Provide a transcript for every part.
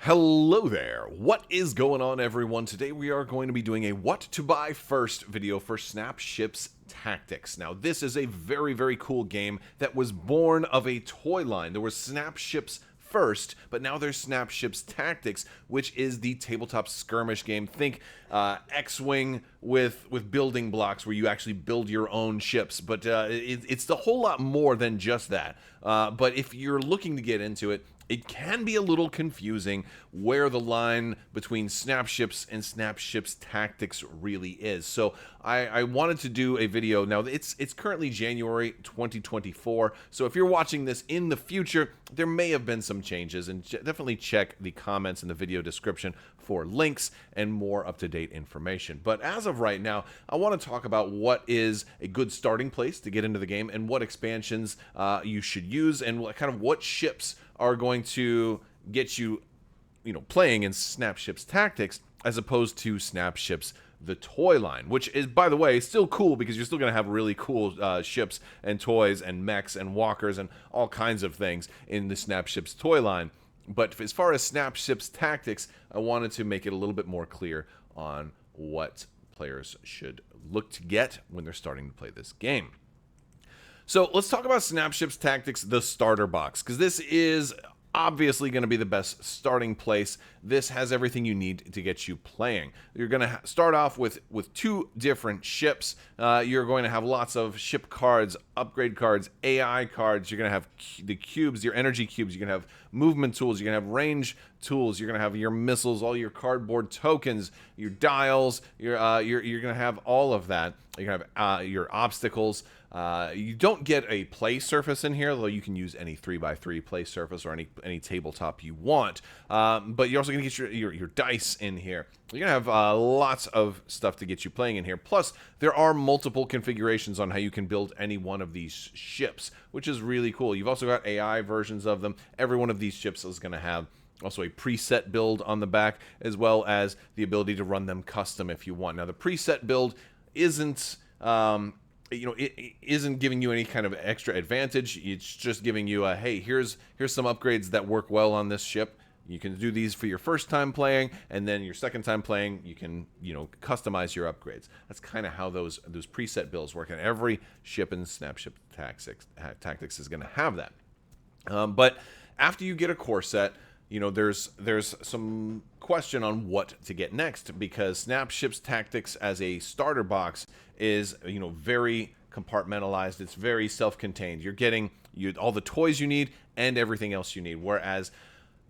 Hello there. What is going on, everyone? Today we are going to be doing a what to buy first video for Snap Ships Tactics. Now, this is a very cool game that was born of a toy line. There was Snap Ships first, but now there's Snap Ships Tactics, which is the tabletop skirmish game. Think X-Wing with building blocks where you actually build your own ships, but it's a whole lot more than just that. But if you're looking to get into it, it can be a little confusing where the line between Snap Ships and Snap Ships Tactics really is. So I wanted to do a video. Now, it's currently January 2024, so if you're watching this in the future, there may have been some changes, and definitely check the comments in the video description for links and more up-to-date information. But as of right now, I want to talk about what is a good starting place to get into the game and what expansions you should use, and what ships are going to get you, playing in Snap Ships Tactics as opposed to Snap Ships the toy line, which is, by the way, still cool because you're still going to have really cool ships and toys and mechs and walkers and all kinds of things in the Snap Ships toy line. But as far as Snap Ships Tactics, I wanted to make it a little bit more clear on what players should look to get when they're starting to play this game. So let's talk about Snap Ships Tactics, the starter box, because this is obviously going to be the best starting place. This has everything you need to get you playing. You're going to start off with two different ships. You're going to have lots of ship cards, upgrade cards, AI cards. You're going to have the cubes, your energy cubes. You're going to have movement tools. You're going to have range tools. You're going to have your missiles, all your cardboard tokens, your dials. You're going to have all of that. You're going to have your obstacles. You don't get a play surface in here, though you can use any 3x3 play surface or any tabletop you want. But you're also going to get your dice in here. You're going to have lots of stuff to get you playing in here. Plus, there are multiple configurations on how you can build any one of these ships, which is really cool. You've also got AI versions of them. Every one of these ships is going to have also a preset build on the back, as well as the ability to run them custom if you want. Now, the preset build isn't it isn't giving you any kind of extra advantage. It's just giving you a, hey, here's some upgrades that work well on this ship. You can do these for your first time playing, and then your second time playing, you can, customize your upgrades. That's kind of how those preset builds work, and every ship in Snap Ship Tactics is going to have that. But after you get a core set, there's some question on what to get next, because Snap Ships Tactics as a starter box is, very compartmentalized. It's very self-contained. You're getting all the toys you need and everything else you need, whereas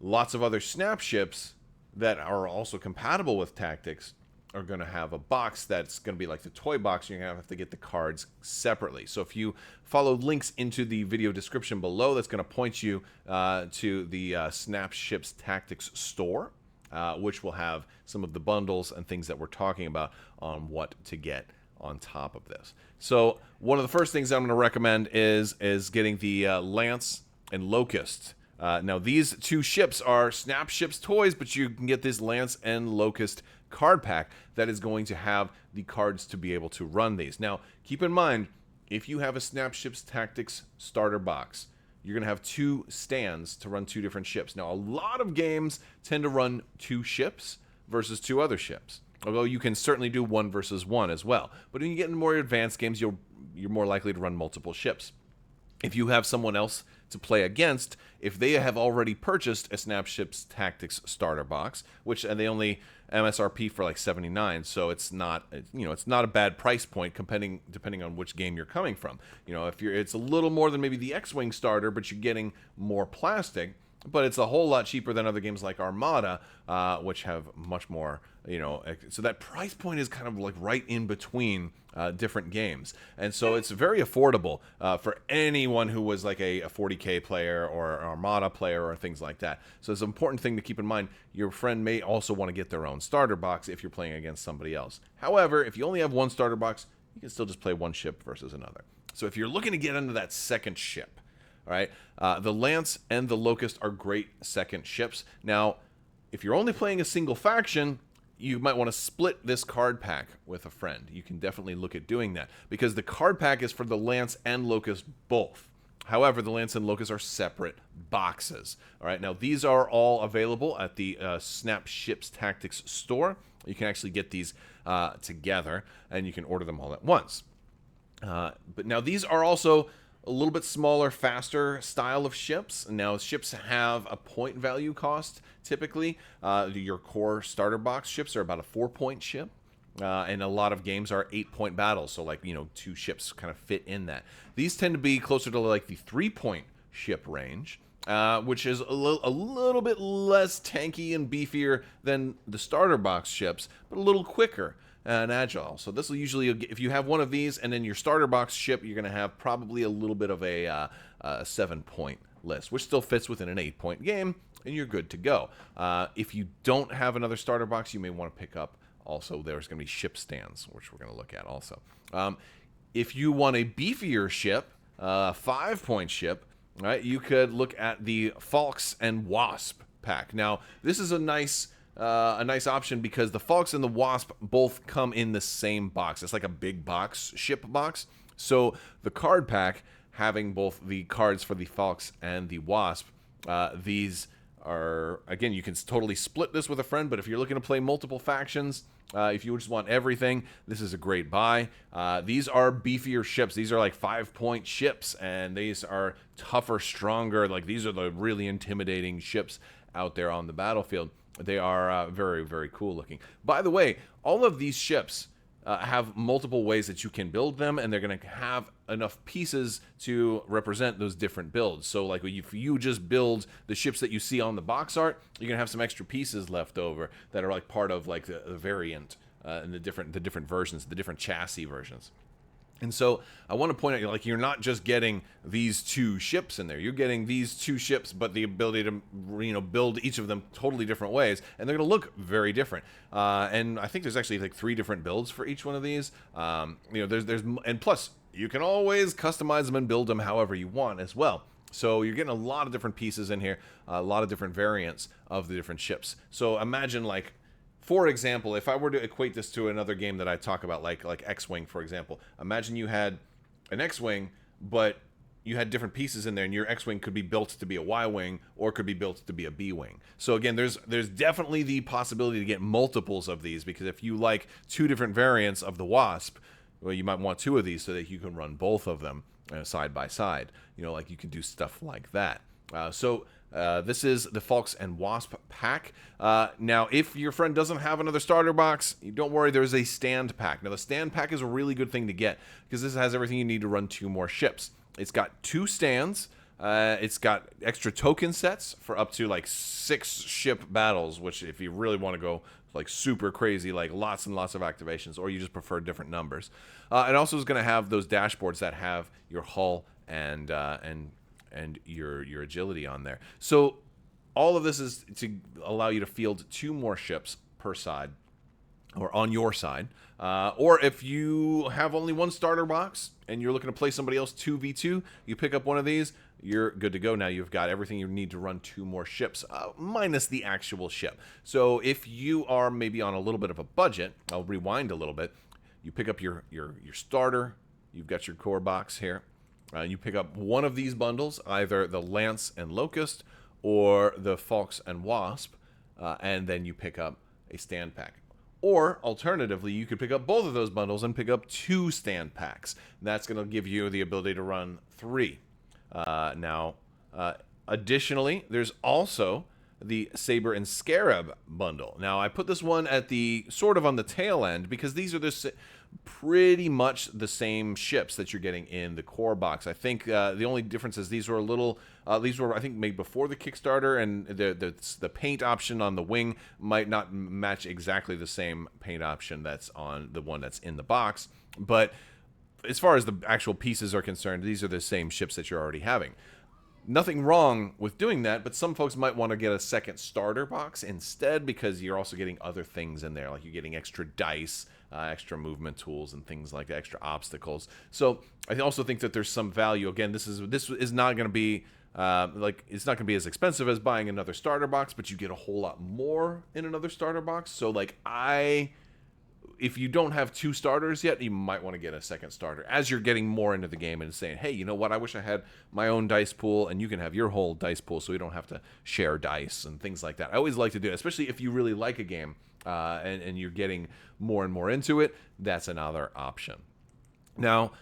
lots of other Snap Ships that are also compatible with Tactics are going to have a box that's going to be like the toy box. You're going to have to get the cards separately. So if you follow links into the video description below, that's going to point you to the Snap Ships Tactics store, which will have some of the bundles and things that we're talking about on what to get on top of this. So one of the first things I'm going to recommend is getting the Lance and Locust. Now, these two ships are Snap Ships toys, but you can get this Lance and Locust card pack that is going to have the cards to be able to run these. Now, keep in mind, if you have a Snap Ships Tactics starter box, you're going to have two stands to run two different ships. Now, a lot of games tend to run two ships versus two other ships, although you can certainly do one versus one as well. But when you get into more advanced games, you're more likely to run multiple ships. If you have someone else to play against, if they have already purchased a Snap Ships Tactics starter box, which they only MSRP for like $79, so it's not a bad price point depending on which game you're coming from. It's a little more than maybe the X-Wing starter, but you're getting more plastic. But it's a whole lot cheaper than other games like Armada, which have much more, so that price point is kind of like right in between different games. And so it's very affordable for anyone who was like a 40K player or an Armada player or things like that. So it's an important thing to keep in mind. Your friend may also want to get their own starter box if you're playing against somebody else. However, if you only have one starter box, you can still just play one ship versus another. So if you're looking to get into that second ship, all right, the Lance and the Locust are great second ships. Now, if you're only playing a single faction, you might want to split this card pack with a friend. You can definitely look at doing that, because the card pack is for the Lance and Locust both. However, the Lance and Locust are separate boxes. All right, now these are all available at the Snap Ships Tactics store. You can actually get these together, and you can order them all at once. But now these are also a little bit smaller, faster style of ships. Now, ships have a point value cost, typically. Your core starter box ships are about a 4-point ship. And a lot of games are 8-point battles, so like, 2 ships kind of fit in that. These tend to be closer to like the 3-point ship range, which is a little bit less tanky and beefier than the starter box ships, but a little quicker and agile. So this will usually, if you have one of these and then your starter box ship, you're going to have probably a little bit of a 7-point list, which still fits within an 8-point game, and you're good to go. If you don't have another starter box, you may want to pick up. Also, there's going to be ship stands, which we're going to look at also. If you want a beefier ship, 5-point ship, right, you could look at the Falx and Wasp pack. Now, this is a nice option because the Falx and the Wasp both come in the same box. It's like a big box, ship box. So the card pack, having both the cards for the Falx and the Wasp, these are, again, you can totally split this with a friend, but if you're looking to play multiple factions, if you just want everything, this is a great buy. These are beefier ships. These are like 5-point ships, and these are tougher, stronger. Like, these are the really intimidating ships out there on the battlefield. They are very, very cool looking. By the way, all of these ships have multiple ways that you can build them, and they're going to have enough pieces to represent those different builds. So like if you just build the ships that you see on the box art, you're going to have some extra pieces left over that are like part of like the variant and the different versions, the different chassis versions. And so I want to point out, like, you're not just getting these 2 ships in there. You're getting these 2 ships, but the ability to, build each of them totally different ways, and they're going to look very different. And I think there's actually like 3 different builds for each one of these. And plus you can always customize them and build them however you want as well. So you're getting a lot of different pieces in here, a lot of different variants of the different ships. So imagine, like, for example, if I were to equate this to another game that I talk about, like X-Wing, for example, imagine you had an X-Wing, but you had different pieces in there, and your X-Wing could be built to be a Y-Wing or could be built to be a B-Wing. So again, there's definitely the possibility to get multiples of these, because if you like 2 different variants of the Wasp, well, you might want 2 of these so that you can run both of them side by side. Like you can do stuff like that. This is the Falx and Wasp pack. Now, if your friend doesn't have another starter box, don't worry, there's a stand pack. Now, the stand pack is a really good thing to get because this has everything you need to run 2 more ships. It's got 2 stands. It's got extra token sets for up to like 6 ship battles, which if you really want to go like super crazy, like lots and lots of activations, or you just prefer different numbers. It also is going to have those dashboards that have your hull and your agility on there. So all of this is to allow you to field 2 more ships per side, or on your side. Or if you have only 1 starter box and you're looking to play somebody else 2v2, you pick up one of these, you're good to go. Now you've got everything you need to run 2 more ships, minus the actual ship. So if you are maybe on a little bit of a budget, I'll rewind a little bit. You pick up your starter, you've got your core box here. You pick up one of these bundles, either the Lance and Locust or the Falx and Wasp, and then you pick up a stand pack. Or, alternatively, you could pick up both of those bundles and pick up 2 stand packs. That's going to give you the ability to run 3. Additionally, there's also the Saber and Scarab bundle. Now, I put this one at the sort of on the tail end because these are pretty much the same ships that you're getting in the core box. I think the only difference is these were I think made before the Kickstarter, and the paint option on the wing might not match exactly the same paint option that's on the one that's in the box. But as far as the actual pieces are concerned, these are the same ships that you're already having. Nothing wrong with doing that, but some folks might want to get a second starter box instead, because you're also getting other things in there, like you're getting extra dice, extra movement tools, and things like that, extra obstacles. So I also think that there's some value. Again, this is not going to be it's not going to be as expensive as buying another starter box, but you get a whole lot more in another starter box. So like I if you don't have 2 starters yet, you might want to get a second starter as you're getting more into the game and saying, hey, you know what, I wish I had my own dice pool, and you can have your whole dice pool so we don't have to share dice and things like that. I always like to do it, especially if you really like a game and you're getting more and more into it. That's another option. Now,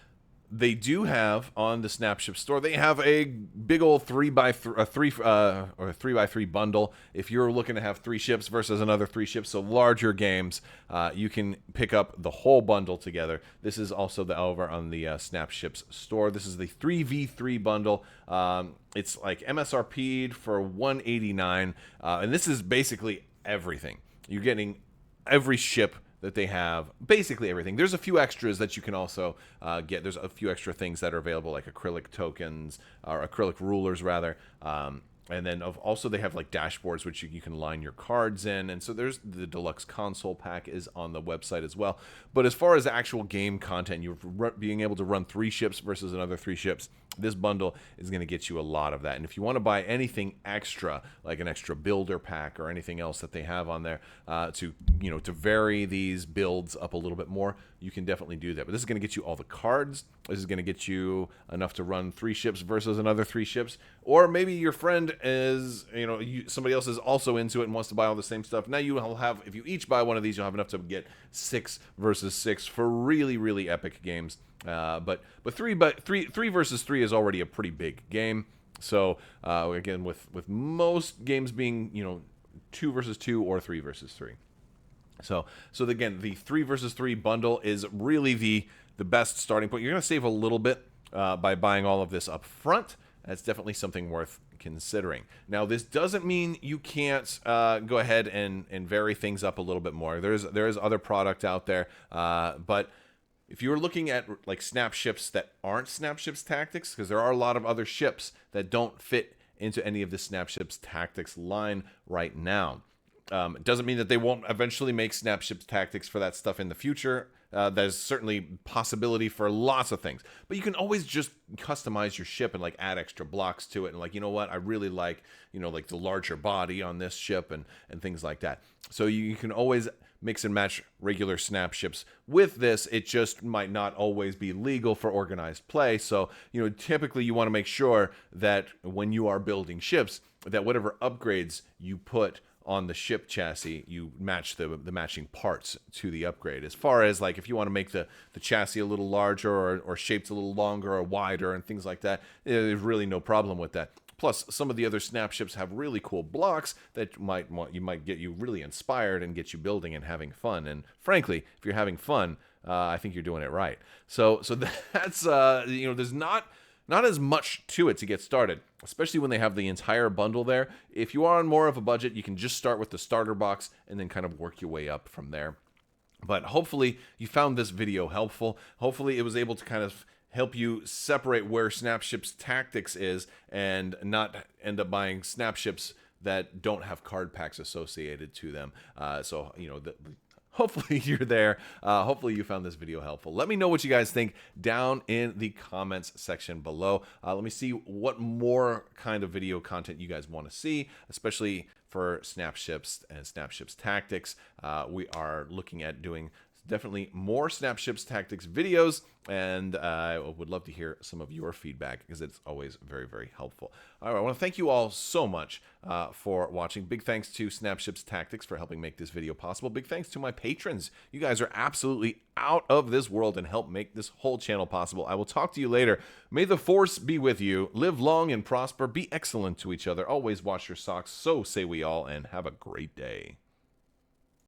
they do have on the Snapship store, they have a big old 3x3 bundle. If you're looking to have 3 ships versus another 3 ships, so larger games, you can pick up the whole bundle together. This is also over on the Snapships store. This is the 3v3 bundle. It's like MSRP'd for $189, and this is basically everything. You're getting every ship that they have, basically everything. There's a few extras that you can also get. There's a few extra things that are available, like acrylic tokens, or acrylic rulers, rather. And then also they have like dashboards, which you can line your cards in. And so there's the deluxe console pack is on the website as well. But as far as actual game content, you're being able to run 3 ships versus another 3 ships. This bundle is going to get you a lot of that. And if you want to buy anything extra, like an extra builder pack or anything else that they have on there to vary these builds up a little bit more, you can definitely do that. But this is going to get you all the cards. This is going to get you enough to run 3 ships versus another 3 ships. Or maybe your friend is, somebody else is also into it and wants to buy all the same stuff. Now you will have, if you each buy one of these, you'll have enough to get 6 versus 6 for really, really epic games. But 3 versus 3 is already a pretty big game. So again, with most games being 2 versus 2 or 3 versus 3. So again, the 3 versus 3 bundle is really the best starting point. You're going to save a little bit by buying all of this up front. That's definitely something worth considering. Now, this doesn't mean you can't go ahead and vary things up a little bit more. There is other product out there, but if you're looking at like snap ships that aren't snap ships tactics, because there are a lot of other ships that don't fit into any of the snap ships tactics line right now. It doesn't mean that they won't eventually make snap ships tactics for that stuff in the future. There's certainly possibility for lots of things, but you can always just customize your ship and like add extra blocks to it. And like, you know what, I really like, like the larger body on this ship and things like that. So you can always mix and match regular snap ships with this. It just might not always be legal for organized play. So, typically you want to make sure that when you are building ships, that whatever upgrades you put on the ship chassis, you match the matching parts to the upgrade. As far as like if you want to make the chassis a little larger or shaped a little longer or wider and things like that, there's really no problem with that. Plus, some of the other snap ships have really cool blocks that might get you really inspired and get you building and having fun. And frankly, if you're having fun, I think you're doing it right. So that's there's not as much to it to get started, especially when they have the entire bundle there. If you are on more of a budget, you can just start with the starter box and then kind of work your way up from there. But hopefully you found this video helpful. Hopefully it was able to kind of help you separate where Snapships Tactics is and not end up buying Snapships that don't have card packs associated to them. Hopefully you're there. Hopefully you found this video helpful. Let me know what you guys think down in the comments section below. Let me see what more kind of video content you guys want to see, especially for Snapships and Snapships Tactics. We are looking at doing definitely more Snapships Tactics videos, and I would love to hear some of your feedback because it's always very, very helpful. All right, I want to thank you all so much for watching. Big thanks to Snapships Tactics for helping make this video possible. Big thanks to my patrons. You guys are absolutely out of this world and help make this whole channel possible. I will talk to you later. May the force be with you. Live long and prosper. Be excellent to each other. Always wash your socks. So say we all, and have a great day.